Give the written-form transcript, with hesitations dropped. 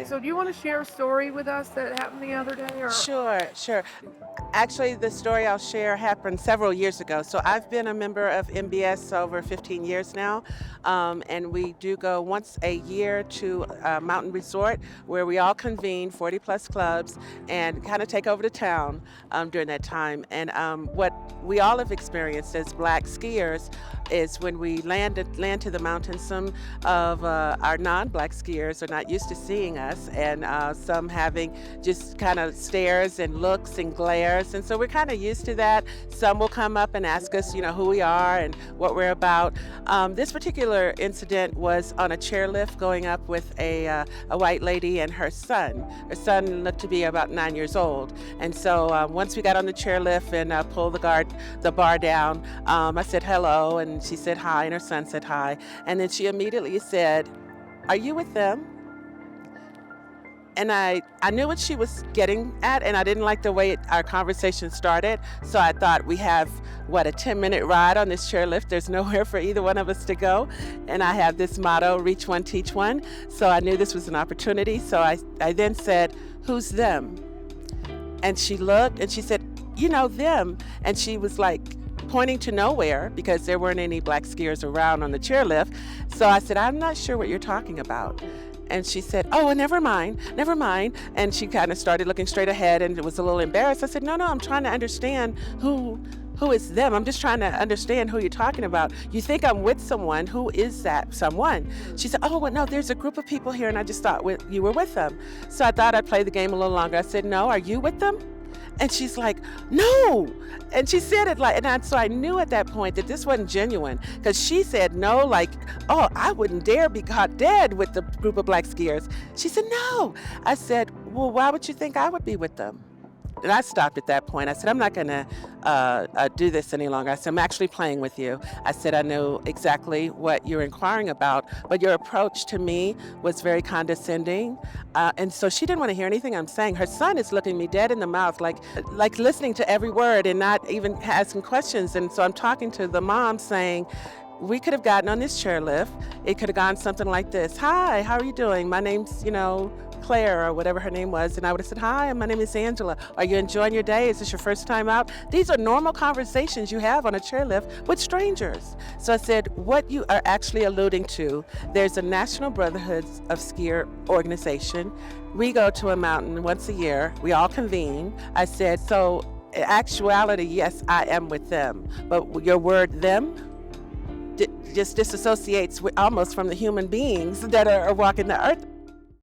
So do you want to share a story with us that happened the other day or Sure, sure. Actually, the story I'll share happened several years ago. So I've been a member of MBS over 15 years now, and we do go once a year to a mountain resort where we all convene, 40 plus clubs, and kind of take over the town during that time. And what we all have experienced as black skiers is when we land to the mountains, some of our non-black skiers are not used to seeing us, and some having just kind of stares and looks and glares. And so we're kind of used to that. Some will come up and ask us, who we are and what we're about. This particular incident was on a chairlift going up with a white lady and her son. Her son looked to be about 9 years old. And so once we got on the chairlift and pulled the bar down, I said hello, and she said hi, and her son said hi. And then she immediately said, "Are you with them?" And I knew what she was getting at, and I didn't like the way our conversation started. So I thought, we have, a 10-minute ride on this chairlift. There's nowhere for either one of us to go. And I have this motto, reach one, teach one. So I knew this was an opportunity. So I then said, "Who's them?" And she looked and she said, them. And she was like pointing to nowhere because there weren't any black skiers around on the chairlift. So I said, "I'm not sure what you're talking about." And she said, "Oh, well, never mind, never mind." And she kind of started looking straight ahead and was a little embarrassed. I said, "No, I'm trying to understand who is them. I'm just trying to understand who you're talking about. You think I'm with someone. Who is that someone?" She said, "Oh, well, no, there's a group of people here, and I just thought you were with them." So I thought I'd play the game a little longer. I said, "No, are you with them?" And she's like, "No." And she said it so I knew at that point that this wasn't genuine, because she said no, like, "Oh, I wouldn't dare be caught dead with the group of black skiers." She said, "No." I said, "Well, why would you think I would be with them?" And I stopped at that point. I said, "I'm not going to do this any longer." I said, "I'm actually playing with you." I said, "I know exactly what you're inquiring about, but your approach to me was very condescending." And so she didn't want to hear anything I'm saying. Her son is looking me dead in the mouth, like listening to every word and not even asking questions. And so I'm talking to the mom saying, "We could have gotten on this chairlift. It could have gone something like this. 'Hi, how are you doing? My name's, Claire,' or whatever her name was." And I would have said, "Hi, my name is Angela. Are you enjoying your day? Is this your first time out?" These are normal conversations you have on a chairlift with strangers. So I said, "What you are actually alluding to, there's a National Brotherhood of Skier organization. We go to a mountain once a year. We all convene." I said, "So in actuality, yes, I am with them. But your word, them, just disassociates almost from the human beings that are walking the earth